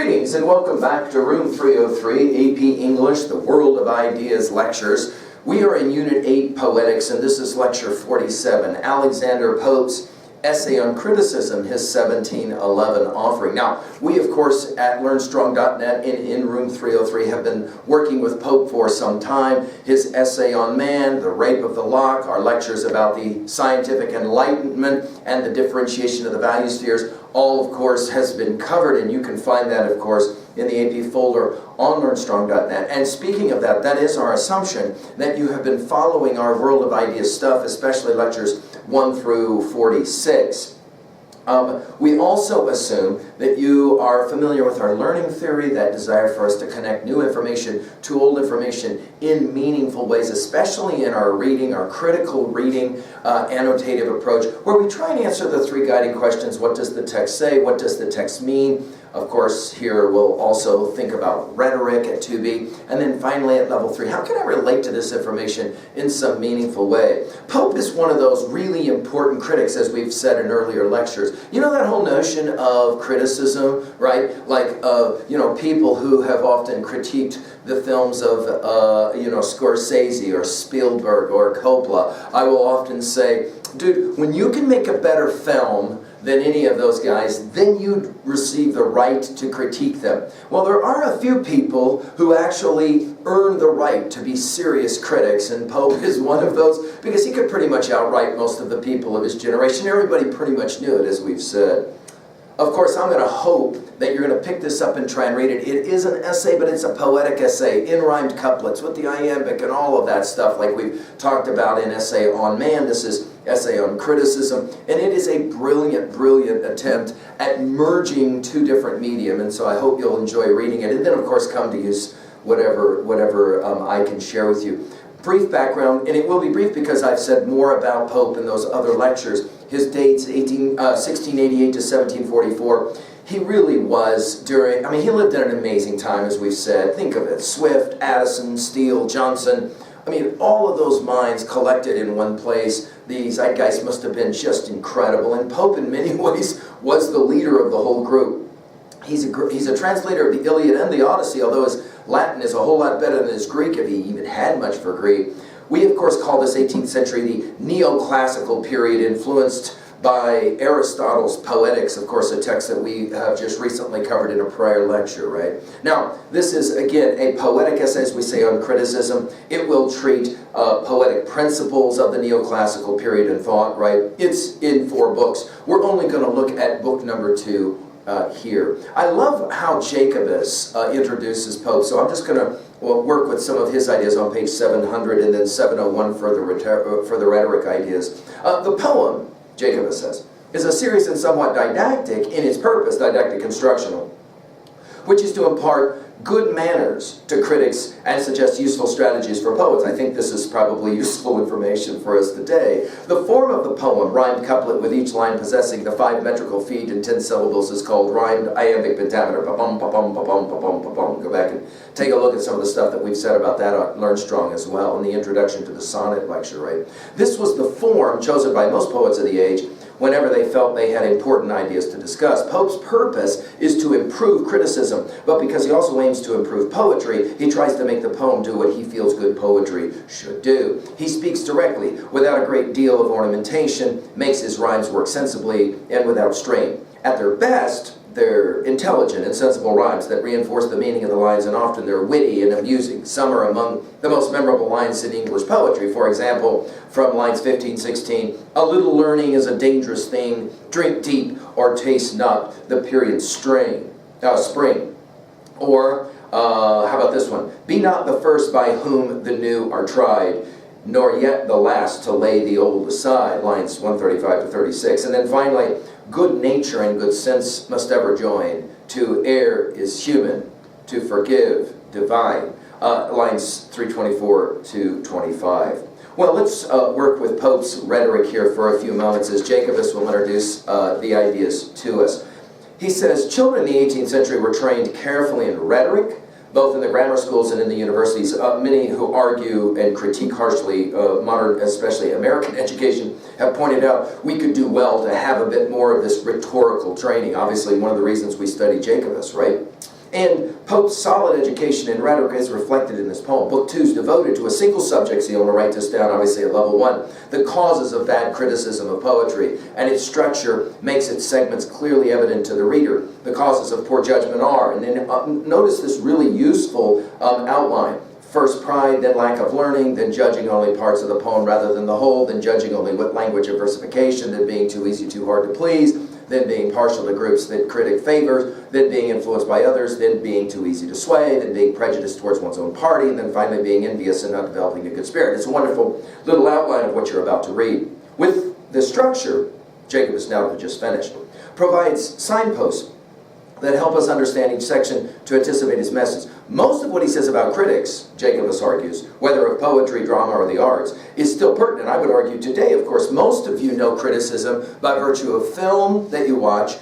Greetings and welcome back to Room 303, AP English, the World of Ideas Lectures. We are in Unit 8, Poetics, and this is Lecture 47, Alexander Pope's Essay on Criticism, his 1711 offering. Now, we, of course, at LearnStrong.net in Room 303 have been working with Pope for some time. His essay on man, the rape of the lock, our lectures about the scientific enlightenment and the differentiation of the value spheres, all, of course, has been covered, and you can find that, of course, in the AP folder on LearnStrong.net. And speaking of that, that is our assumption that you have been following our World of Ideas stuff, especially lectures 1 through 46. We also assume that you are familiar with our learning theory, that desire for us to connect new information to old information in meaningful ways, especially in our reading, our critical reading, annotative approach, where we try and answer the three guiding questions. What does the text say? What does the text mean? Of course, here we'll also think about rhetoric at 2B. And then finally at level 3, how can I relate to this information in some meaningful way? Pope is one of those really important critics, as we've said in earlier lectures. You know that whole notion of criticism, right? Like, people who have often critiqued the films of, Scorsese or Spielberg or Coppola. I will often say, dude, when you can make a better film than any of those guys, then you receive the right to critique them. Well, there are a few people who actually earn the right to be serious critics, and Pope is one of those, because he could pretty much outright most of the people of his generation. Everybody pretty much knew it, as we've said. Of course, I'm going to hope that you're going to pick this up and try and read it. It is an essay, but it's a poetic essay, in rhymed couplets, with the iambic and all of that stuff, like we've talked about in Essay on Man. This is Essay on Criticism, and it is a brilliant, brilliant attempt at merging two different medium, and so I hope you'll enjoy reading it, and then, of course, come to use whatever I can share with you. Brief background, and it will be brief because I've said more about Pope in those other lectures. His dates, 1688 to 1744. He really was he lived in an amazing time, as we've said. Think of it, Swift, Addison, Steele, Johnson. All of those minds collected in one place. The zeitgeist must have been just incredible, and Pope in many ways was the leader of the whole group. He's a translator of the Iliad and the Odyssey, although his Latin is a whole lot better than his Greek, if he even had much for Greek. We, of course, call this 18th century the neoclassical period, influenced by Aristotle's Poetics, of course, a text that we have just recently covered in a prior lecture, right? Now, this is, again, a poetic essay, as we say, on criticism. It will treat poetic principles of the neoclassical period in thought, right? It's in 4 books. We're only going to look at book number 2 here. I love how Jacobus introduces Pope, so I'm just going to work with some of his ideas on page 700 and then 701 for the rhetoric ideas. The poem, Jacobus says, is a serious and somewhat didactic in its purpose, didactic instructional, which is to impart good manners to critics and suggest useful strategies for poets. I think this is probably useful information for us today. The form of the poem, rhymed couplet with each line possessing the 5 metrical feet and 10 syllables, is called rhymed iambic pentameter. Pa-bum, pa-bum, pa-bum, pa-bum, pa-bum. Go back and take a look at some of the stuff that we've said about that on Learn Strong as well in the introduction to the sonnet lecture, right? This was the form chosen by most poets of the age whenever they felt they had important ideas to discuss. Pope's purpose is to improve criticism, but because he also aims to improve poetry, he tries to make the poem do what he feels good poetry should do. He speaks directly, without a great deal of ornamentation, makes his rhymes work sensibly and without strain. At their best, they're intelligent and sensible rhymes that reinforce the meaning of the lines, and often they're witty and amusing. Some are among the most memorable lines in English poetry. For example, from lines 15, 16, "A little learning is a dangerous thing. Drink deep or taste not the period spring." Or, how about this one? "Be not the first by whom the new are tried, nor yet the last to lay the old aside." Lines 135 to 36. And then finally, "Good nature and good sense must ever join. To err is human, to forgive divine." Lines 324 to 25. Well, let's work with Pope's rhetoric here for a few moments as Jacobus will introduce the ideas to us. He says, children in the 18th century were trained carefully in rhetoric, both in the grammar schools and in the universities. Many who argue and critique harshly modern, especially American education, have pointed out we could do well to have a bit more of this rhetorical training. Obviously, one of the reasons we study Jacobus, right? And Pope's solid education in rhetoric is reflected in this poem. Book 2 is devoted to a single subject, so you'll want to write this down, obviously, at level 1. The causes of bad criticism of poetry, and its structure makes its segments clearly evident to the reader. The causes of poor judgment are, and then notice this really useful outline. First pride, then lack of learning, then judging only parts of the poem rather than the whole, then judging only with language of versification, then being too easy, too hard to please, then being partial to groups that critic favors, then being influenced by others, then being too easy to sway, then being prejudiced towards one's own party, and then finally being envious and not developing a good spirit. It's a wonderful little outline of what you're about to read. With the structure, Jacob is now just finished, provides signposts that help us understand each section to anticipate his message. Most of what he says about critics, Jacobus argues, whether of poetry, drama, or the arts, is still pertinent. I would argue today, of course, most of you know criticism by virtue of film that you watch,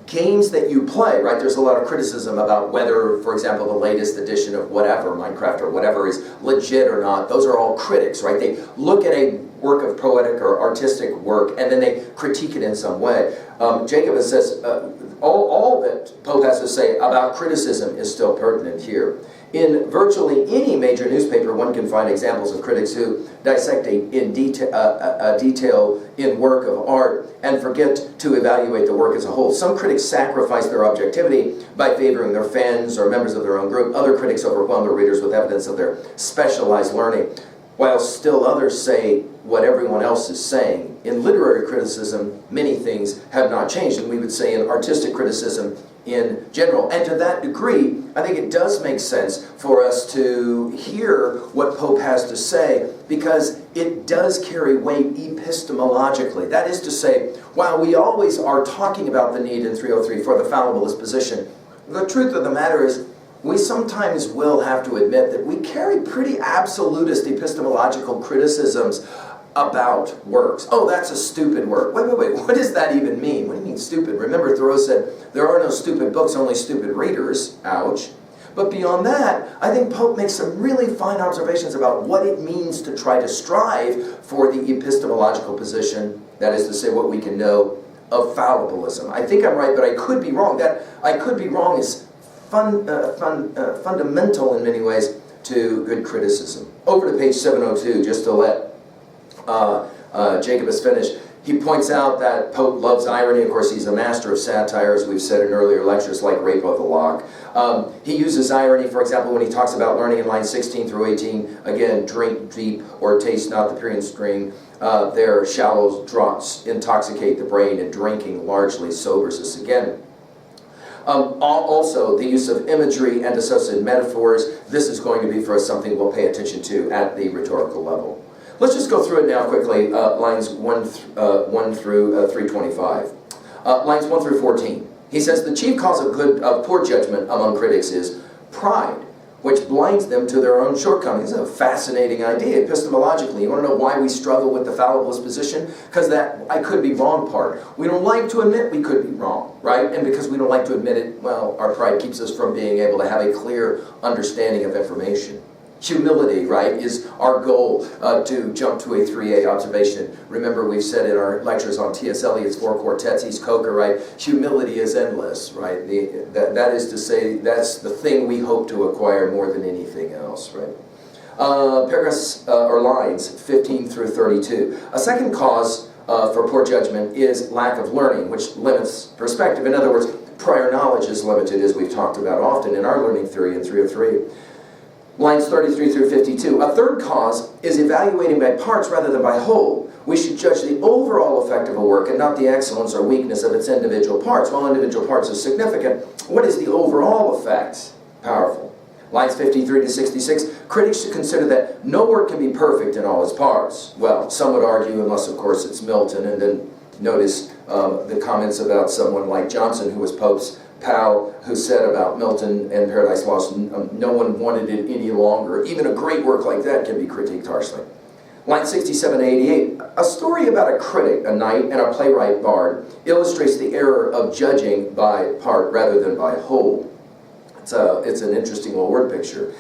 games that you play, right? There's a lot of criticism about whether, for example, the latest edition of whatever, Minecraft or whatever, is legit or not. Those are all critics, right? They look at a work of poetic or artistic work and then they critique it in some way. Jacobus says all that Pope has to say about criticism is still pertinent here. In virtually any major newspaper, one can find examples of critics who dissect in detail in work of art and forget to evaluate the work as a whole. Some critics sacrifice their objectivity by favoring their fans or members of their own group. Other critics overwhelm their readers with evidence of their specialized learning, while still others say what everyone else is saying. In literary criticism, many things have not changed, and we would say in artistic criticism in general. And to that degree, I think it does make sense for us to hear what Pope has to say, because it does carry weight epistemologically. That is to say, while we always are talking about the need in 303 for the fallibilist position, the truth of the matter is we sometimes will have to admit that we carry pretty absolutist epistemological criticisms about works. Oh, that's a stupid work. Wait, what does that even mean? What do you mean stupid? Remember, Thoreau said, there are no stupid books, only stupid readers. Ouch. But beyond that, I think Pope makes some really fine observations about what it means to try to strive for the epistemological position, that is to say, what we can know of fallibilism. I think I'm right, but I could be wrong. That I could be wrong is fundamental in many ways to good criticism. Over to page 702, just to let Jacobus finish. He points out that Pope loves irony. Of course, he's a master of satire, as we've said in earlier lectures, like Rape of the Lock. He uses irony, for example, when he talks about learning in lines 16 through 18. Again, drink deep or taste not the pure stream. Their shallow draughts intoxicate the brain, and drinking largely sobers us again. Also, the use of imagery and associated metaphors. This is going to be for us something we'll pay attention to at the rhetorical level. Let's just go through it now quickly, lines 1 through 325. Lines 1 through 14. He says, the chief cause of poor judgment among critics is pride, which blinds them to their own shortcomings. It's a fascinating idea epistemologically. You want to know why we struggle with the fallibilist position? Because that I could be wrong part. We don't like to admit we could be wrong, right? And because we don't like to admit it, well, our pride keeps us from being able to have a clear understanding of information. Humility, right, is our goal to jump to a 3A observation. Remember, we've said in our lectures on T.S. Eliot's Four Quartets, East Coker, right, humility is endless, right? That is to say, that's the thing we hope to acquire more than anything else, right? Paragraphs, or lines 15 through 32. A second cause for poor judgment is lack of learning, which limits perspective. In other words, prior knowledge is limited, as we've talked about often in our learning theory in 303. Lines 33 through 52. A third cause is evaluating by parts rather than by whole. We should judge the overall effect of a work and not the excellence or weakness of its individual parts. While individual parts are significant, what is the overall effect? Powerful. Lines 53 to 66. Critics should consider that no work can be perfect in all its parts. Well, some would argue, unless of course it's Milton, and then notice the comments about someone like Johnson, who was Pope's pal, who said about Milton and Paradise Lost, no one wanted it any longer. Even a great work like that can be critiqued harshly. Line 67 to 88. A story about a critic, a knight, and a playwright bard illustrates the error of judging by part rather than by whole. It's an interesting little word picture.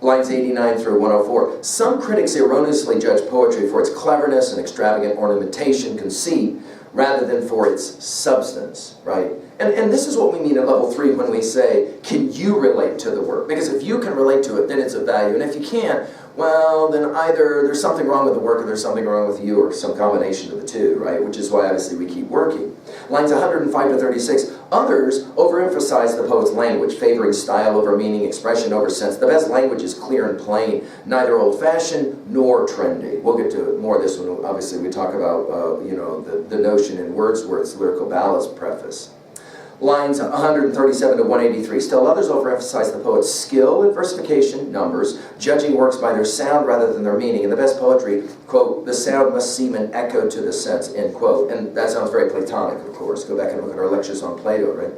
Lines 89 through 104. Some critics erroneously judge poetry for its cleverness and extravagant ornamentation, conceit, rather than for its substance, right? And this is what we mean at level 3 when we say, can you relate to the work? Because if you can relate to it, then it's of value. And if you can't, well, then either there's something wrong with the work or there's something wrong with you, or some combination of the two, right? Which is why, obviously, we keep working. Lines 105 to 36. Others overemphasize the poet's language, favoring style over meaning, expression over sense. The best language is clear and plain, neither old-fashioned nor trendy. We'll get to more of this when, obviously, we talk about, the notion in Wordsworth's Lyrical Ballads preface. Lines 137 to 183. Still others overemphasize the poet's skill in versification, numbers, judging works by their sound rather than their meaning. In the best poetry, quote, the sound must seem an echo to the sense, end quote. And that sounds very Platonic, of course. Go back and look at our lectures on Plato, right?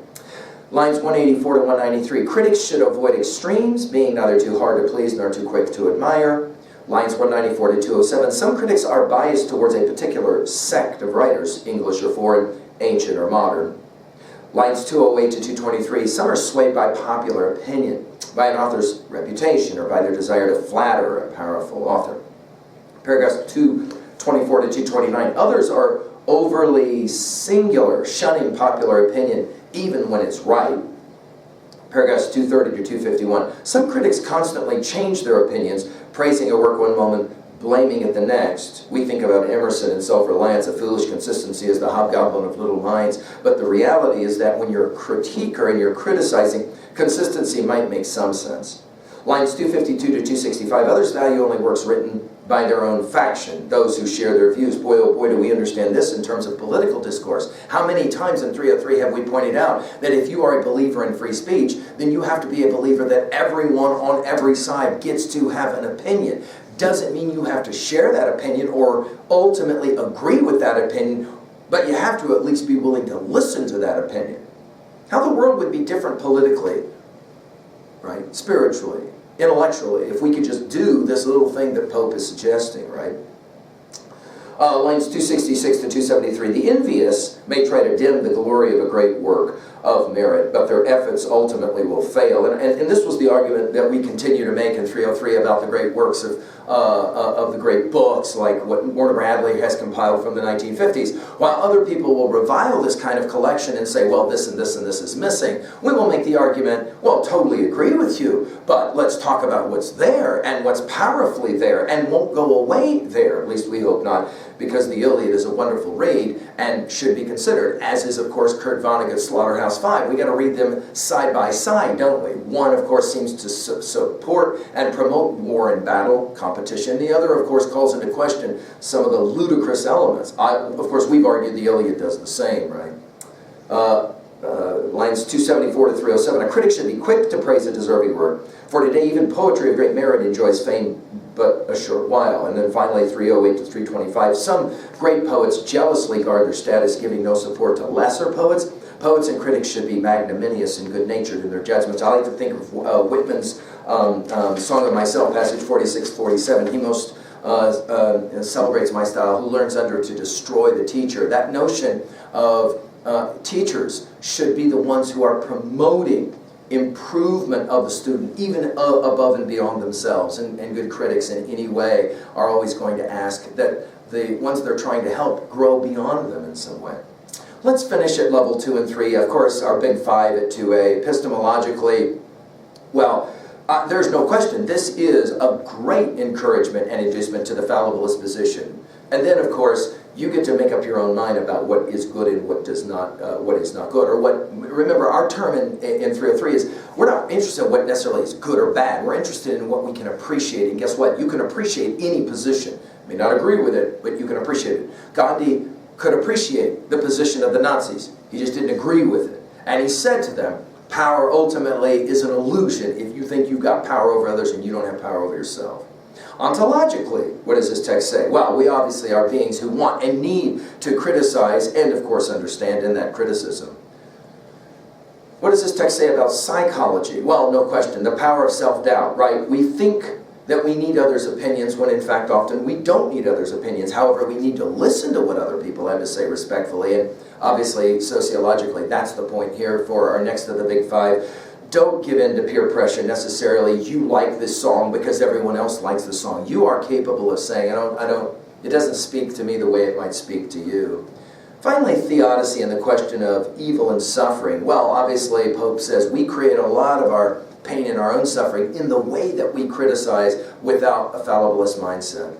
Lines 184 to 193. Critics should avoid extremes, being neither too hard to please nor too quick to admire. Lines 194 to 207. Some critics are biased towards a particular sect of writers, English or foreign, ancient or modern. Lines 208 to 223, some are swayed by popular opinion, by an author's reputation, or by their desire to flatter a powerful author. Paragraphs 224 to 229, others are overly singular, shunning popular opinion even when it's right. Paragraphs 230 to 251, some critics constantly change their opinions, praising a work one moment, blaming it the next. We think about Emerson and self-reliance, a foolish consistency is the hobgoblin of little minds, but the reality is that when you're a critiquer and you're criticizing, consistency might make some sense. Lines 252 to 265, others value only works written by their own faction, those who share their views. Boy, oh boy, do we understand this in terms of political discourse. How many times in 303 have we pointed out that if you are a believer in free speech, then you have to be a believer that everyone on every side gets to have an opinion. Doesn't mean you have to share that opinion or ultimately agree with that opinion, but you have to at least be willing to listen to that opinion. How the world would be different politically, right? Spiritually, intellectually, if we could just do this little thing that Pope is suggesting, right? Lines 266 to 273. The envious may try to dim the glory of a great work of merit, but their efforts ultimately will fail. And this was the argument that we continue to make in 303 about the great works of the great books, like what Warner Bradley has compiled from the 1950s. While other people will revile this kind of collection and say, well, this and this and this is missing, we will make the argument, well, totally agree with you, but let's talk about what's there and what's powerfully there and won't go away there, at least we hope not, because the Iliad is a wonderful read and should be considered, as is, of course, Kurt Vonnegut's Slaughterhouse 5. We got to read them side by side, don't we? One, of course, seems to support and promote war and battle, competition. The other, of course, calls into question some of the ludicrous elements. Of course, we've argued the Iliad does the same, right? Lines 274 to 307. A critic should be quick to praise a deserving work, for today even poetry of great merit enjoys fame but a short while. And then finally 308 to 325. Some great poets jealously guard their status, giving no support to lesser poets. Poets and critics should be magnanimous and good-natured in their judgments. I like to think of Whitman's Song of Myself, passage 46-47. He most celebrates my style, who learns under to destroy the teacher. That notion of teachers should be the ones who are promoting improvement of the student, even above and beyond themselves. And good critics in any way are always going to ask that the ones they're trying to help grow beyond them in some way. Let's finish at level 2 and 3. Of course, our big 5 at 2A. Epistemologically, well, there's no question. This is a great encouragement and inducement to the fallibilist position. And then, of course, you get to make up your own mind about what is good and what does not, what is not good. Or what. Remember, our term in 303 is we're not interested in what necessarily is good or bad. We're interested in what we can appreciate. And guess what? You can appreciate any position. You may not agree with it, but you can appreciate it. Gandhi could appreciate the position of the Nazis. He just didn't agree with it. And he said to them, power ultimately is an illusion if you think you've got power over others and you don't have power over yourself. Ontologically, what does this text say? Well, we obviously are beings who want and need to criticize and, of course, understand in that criticism. What does this text say about psychology? Well, no question, the power of self-doubt, right? We think that we need others' opinions when, in fact, often we don't need others' opinions. However, we need to listen to what other people have to say respectfully, and obviously, sociologically, that's the point here for our next of the big 5. Don't give in to peer pressure necessarily. You like this song because everyone else likes the song. You are capable of saying, it doesn't speak to me the way it might speak to you. Finally, theodicy and the question of evil and suffering. Well, obviously, Pope says we create a lot of our pain and our own suffering in the way that we criticize without a fallibilist mindset.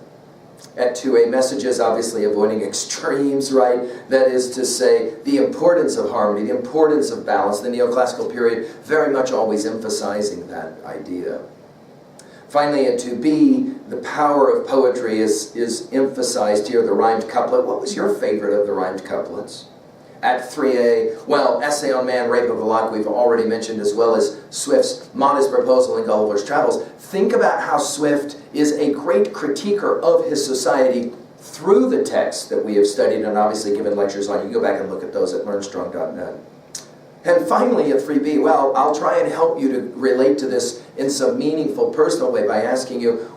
At 2a, messages, obviously avoiding extremes, right? That is to say, the importance of harmony, the importance of balance. The neoclassical period very much always emphasizing that idea. Finally, at 2b, the power of poetry is emphasized here, the rhymed couplet. What was your favorite of the rhymed couplets? At 3a, well, Essay on Man, Rape of the Lock, we've already mentioned, as well as Swift's Modest Proposal in Gulliver's Travels. Think about how Swift is a great critiquer of his society through the text that we have studied and obviously given lectures on. You can go back and look at those at learnstrong.net. And finally, at 3b, well, I'll try and help you to relate to this in some meaningful, personal way by asking you,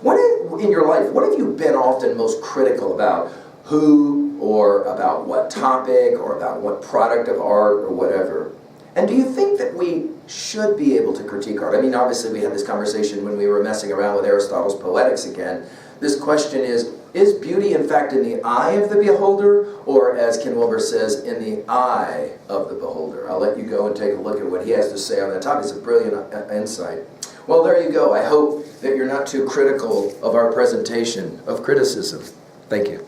in your life, what have you been often most critical about? Who, or about what topic, or about what product of art, or whatever? And do you think that we should be able to critique art? I mean, obviously we had this conversation when we were messing around with Aristotle's Poetics again. This question is beauty in fact in the eye of the beholder, or as Ken Wilber says, in the eye of the beholder? I'll let you go and take a look at what he has to say on that topic. It's a brilliant insight. Well, there you go. I hope that you're not too critical of our presentation of criticism. Thank you.